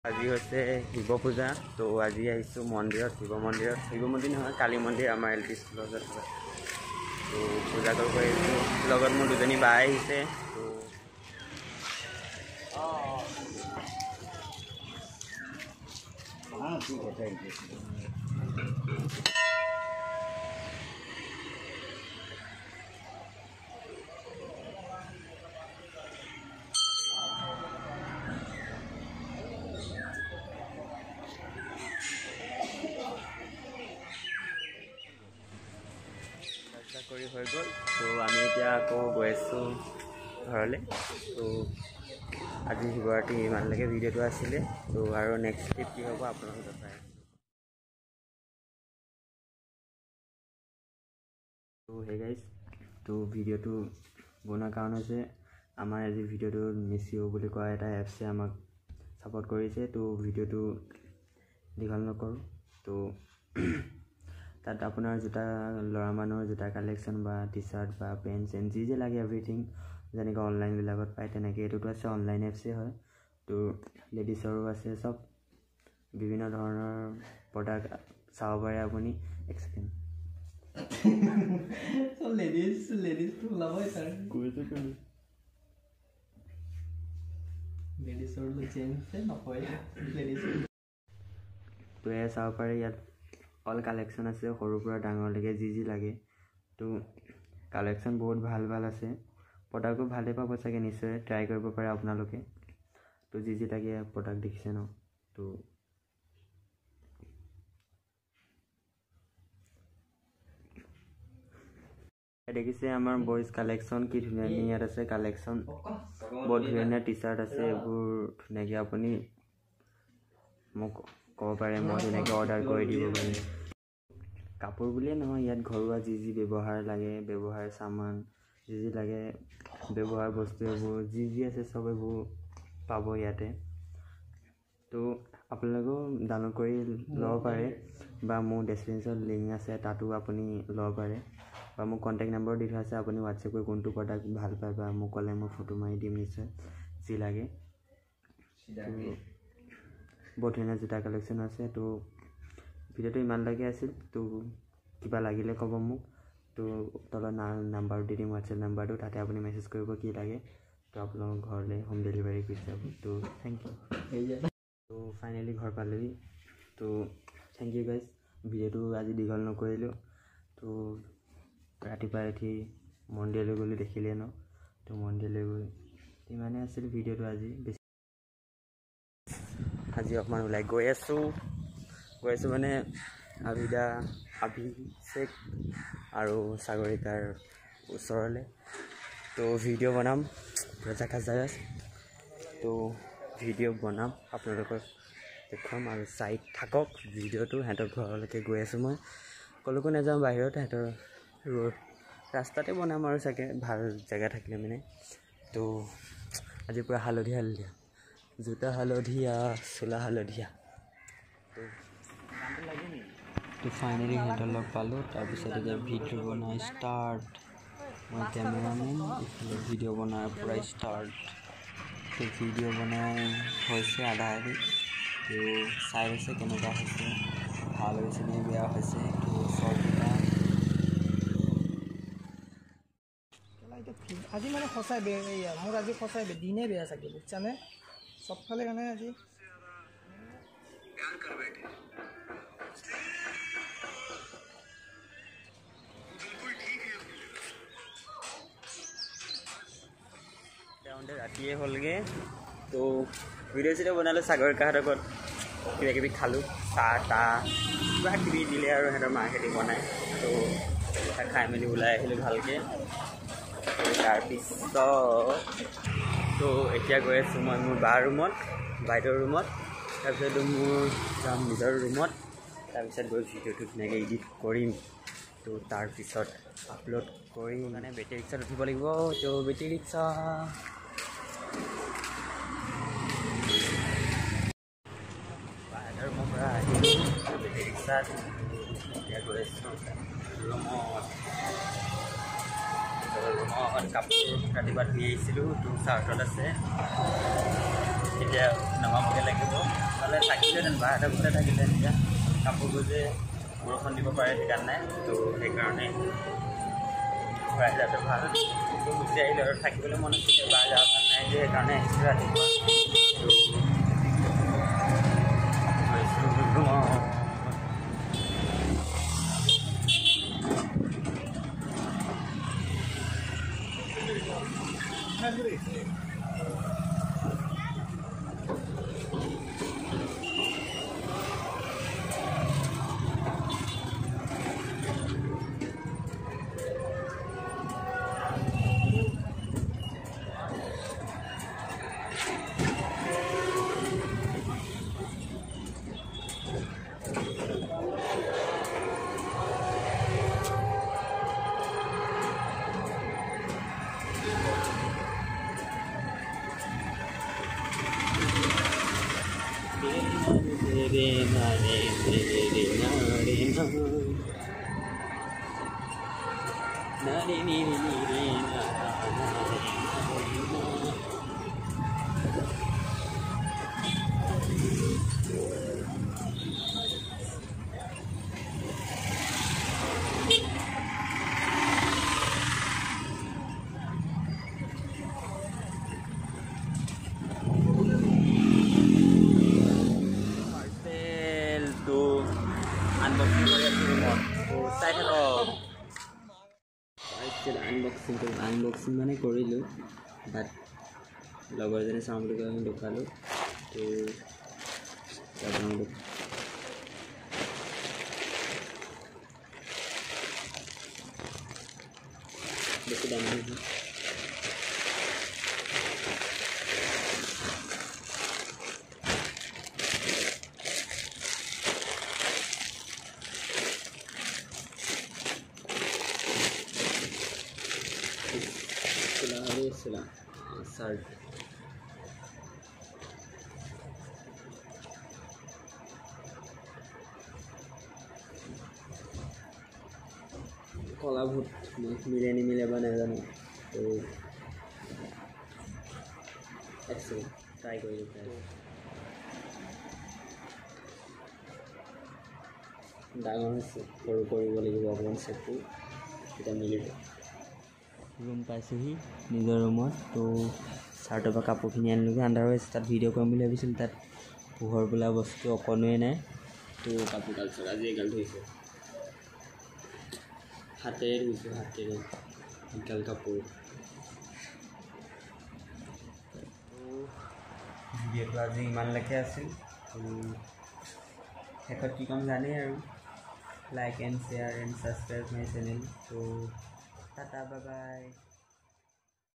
আজি হৈছে শিৱ পূজা তো আজি আহিছোঁ মন্দিৰত শিৱ মন্দিৰ নহয় কালী মন্দিৰ আমাৰ LP স্কুলৰ ওচৰত হয় তো পূজা কৰিব আহিছোঁ লগত মোৰ দুজনী বা আহিছে কৰি হৈ গ'ল তো আমি এতিয়া আকৌ গৈ আছোঁ ঘৰলৈ তো আজি শিৱৰাত্ৰি ইমানলৈকে ভিডিঅ'টো আছিলে তো আৰু নেক্সট ট্ৰিপ কি হ'ব আপোনালোকে চাই তো হে গাইজ তো ভিডিঅ'টো বনোৱাৰ কাৰণ হৈছে আমাৰ আজি ভিডিঅ'টো মিচিঅ' বুলি কোৱা এটা এপছে আমাক ছাপোৰ্ট কৰিছে তো ভিডিঅ'টো দীঘল নকৰোঁ তো তাত আপোনাৰ জোতা ল'ৰা মানুহৰ জোতা কালেকশ্যন বা টি চাৰ্ট বা পেণ্ট চেণ্ট যি লাগে এভৰিথিং যেনেকৈ অনলাইনবিলাকত পায় তেনেকৈ এইটোতো আছে অনলাইন এপছে হয় তো লেডিছৰো আছে চব বিভিন্ন ধৰণৰ প্ৰডাক্ট চাব পাৰে আপুনি এক ছেকেণ্ড লেডিছটো ওলাবই ছাৰ লেডিছৰ চেঞ্জ নকয় তো এয়া চাব পাৰে ইয়াত অল কালেকশ্যন আছে সৰুৰ পৰা ডাঙৰলৈকে যি লাগে তো কালেকশ্যন বহুত ভাল আছে প্ৰডাক্টটো ভালেই পাব চাগে নিশ্চয় ট্ৰাই কৰিব পাৰে আপোনালোকে তো যি লাগে প্ৰডাক্ট দেখিছে ন তো দেখিছে আমাৰ বইজ কালেকশ্যন কি ধুনীয়া ইয়াত আছে কালেকশ্যন বহুত ধুনীয়া টি চাৰ্ট আছে এইবোৰ ধুনীয়াকৈ আপুনি মোক ক'ব পাৰে মই ধুনীয়াকৈ অৰ্ডাৰ কৰি দিব পাৰিম কাপোৰ বুলিয়ে নহয় ইয়াত ঘৰুৱা যি ব্যৱহাৰ লাগে ব্যৱহাৰ সামান যি লাগে ব্যৱহাৰ বস্তু এইবোৰ যি আছে চব এইবোৰ পাব ইয়াতে তো আপোনালোকেও ডাউনলোড কৰি ল'ব পাৰে বা মোৰ ডেছক্ৰিপশ্যনত লিংক আছে তাতো আপুনি ল'ব পাৰে বা মোক কণ্টেক্ট নম্বৰ দি থোৱা আছে আপুনি হোৱাটছএপ কৰি কোনটো প্ৰডাক্ট ভাল পায় বা মোক ক'লে মই ফটো মাৰি দিম নিশ্চয় যি লাগে বহুত ধুনীয়া জোতা কালেকশ্যন আছে তো ভিডিঅ'টো ইমানলৈকে আছিল তো কিবা লাগিলে ক'ব মোক তো তলত নাম্বাৰটো দি দিম হোৱাটছএপ নাম্বাৰটো তাতে আপুনি মেছেজ কৰিব কি লাগে তো আপোনালোকৰ ঘৰলৈ হোম ডেলিভাৰী কৰি যাব তো থেংক ইউ তো ফাইনেলি ঘৰ পালোহি তো থেংক ইউ গাইজ ভিডিঅ'টো আজি দীঘল নকৰিলোঁ তো ৰাতিপুৱা উঠি মন্দিৰলৈ গ'লোঁ দেখিলে ন তো মন্দিৰলৈ গৈ ইমানেই আছিল ভিডিঅ'টো আজি অকণমান ওলাই গৈ আছোঁ মানে অভিষেক আৰু সাগৰিকাৰ ওচৰলৈ তো ভিডিঅ' বনাম জাগাত তো ভিডিঅ' বনাম আপোনালোকক দেখুৱাম আৰু চাই থাকক ভিডিঅ'টো সিহঁতৰ ঘৰলৈকে গৈ আছোঁ মই ক'লৈকো নাযাওঁ বাহিৰত সিহঁতৰ ৰাস্তাতে বনাম আৰু চাগে ভাল জেগা থাকিলে মানে তো আজি পূৰা হালধীয়া জোতা হালধীয়া চোলা হালধীয়া তো ফাইনেলি সিহঁতৰ লগ পালোঁ তাৰপিছত এতিয়া ভিডিঅ' বনাই ষ্টাৰ্ট মই কেমেৰামেন ইফালে ভিডিঅ' বনাই পূৰা ষ্টাৰ্ট তো ভিডিঅ' বনাই হৈছে আধা আধি তো চাই হৈছে কেনেকুৱা হৈছে ভাল হৈছে নে বেয়া হৈছে তো চবকেইটা আজি মানে সঁচাই বেয়া মোৰ আজি সঁচাই দিনে বেয়া চাগে বুজিছানে চবফালে কাৰণে আজি ৰাতিয়ে হ'লগৈ তো ভিডিঅ' চিডিঅ' বনালোঁ সাগৰিকাহঁতৰ ঘৰত কিবাকিবি খালোঁ চাহ কিবা কিবি দিলে আৰু সিহঁতৰ মাহঁতি বনাই তো খাই মেলি ওলাই আহিলোঁ ভালকৈ তাৰপিছত তো এতিয়া গৈ আছোঁ মই মোৰ বাৰ ৰুমত বাইদেউৰ ৰুমত তাৰপিছত মোৰ যাম নিজৰ ৰুমত তাৰপিছত গৈ ভিডিঅ'টো ধুনীয়াকৈ এডিট কৰিম তো তাৰপিছত আপলোড কৰিম মানে বেটেৰী ৰিক্সাত উঠিব লাগিব তো বেটেৰী ৰিক্সা বাইদেউৰ ৰুমৰ পৰা আহিলোঁ বেটেৰী ৰিক্সাত এতিয়া গৈ আছোঁ ৰুমত কাপোৰ ৰাতিপুৱা ধুই আহিছিলোঁ তো চাৰ্টত আছে এতিয়া নমাবগৈ লাগিব থাকিলেহেঁতেন বা এটা ঘৰতে থাকিলে এতিয়া কাপোৰবোৰ যে বৰষুণ দিব পাৰে ঠিকান নাই তো সেইকাৰণে ভৰাই যোৱাটো ভাল গুচি আহিলে আৰু থাকিবলৈ মন আছিলে বা যোৱা ভাল নাই যে সেইকাৰণে আহিছোঁ ৰাতিপুৱা unboxing কৰি আছোঁ ৰুমত চাই থাকক আনবক্সিং মানে কৰিলোঁ বাট লগৰজনে চাওঁ বুলি কৈ আমি দেখুৱালোঁ তো আপোনালোক বেছি দাম নহয় শাৰ্ট কলা ভূত মিলে নিমিলে বা নাজানো তো ট্ৰাই কৰি ডাঙৰ হৈছে সৰু কৰিব লাগিব অকণমান চেপটো তেতিয়া মিলিব ৰুম পাইছোঁহি নিজৰ ৰুমত তো চাৰ্টৰ পৰা কাপোৰখিনি আনিলোগৈ আন্ধাৰ হৈ আছে তাত ভিডিঅ' কৰিম বুলি ভাবিছিলোঁ তাত পোহৰ বোলা বস্তু অকণোৱে নাই তো কাপোৰ গাল চাওক আজি এগাল ধুইছোঁ হাতেৰে ধুইছোঁ হাতেৰে এগাল কাপোৰ ভিডিঅ'টো আজি ইমানলৈকে আছিল শেষত কি ক'ম জানেই আৰু like and share and subscribe my channel তো টাটা বাই বাই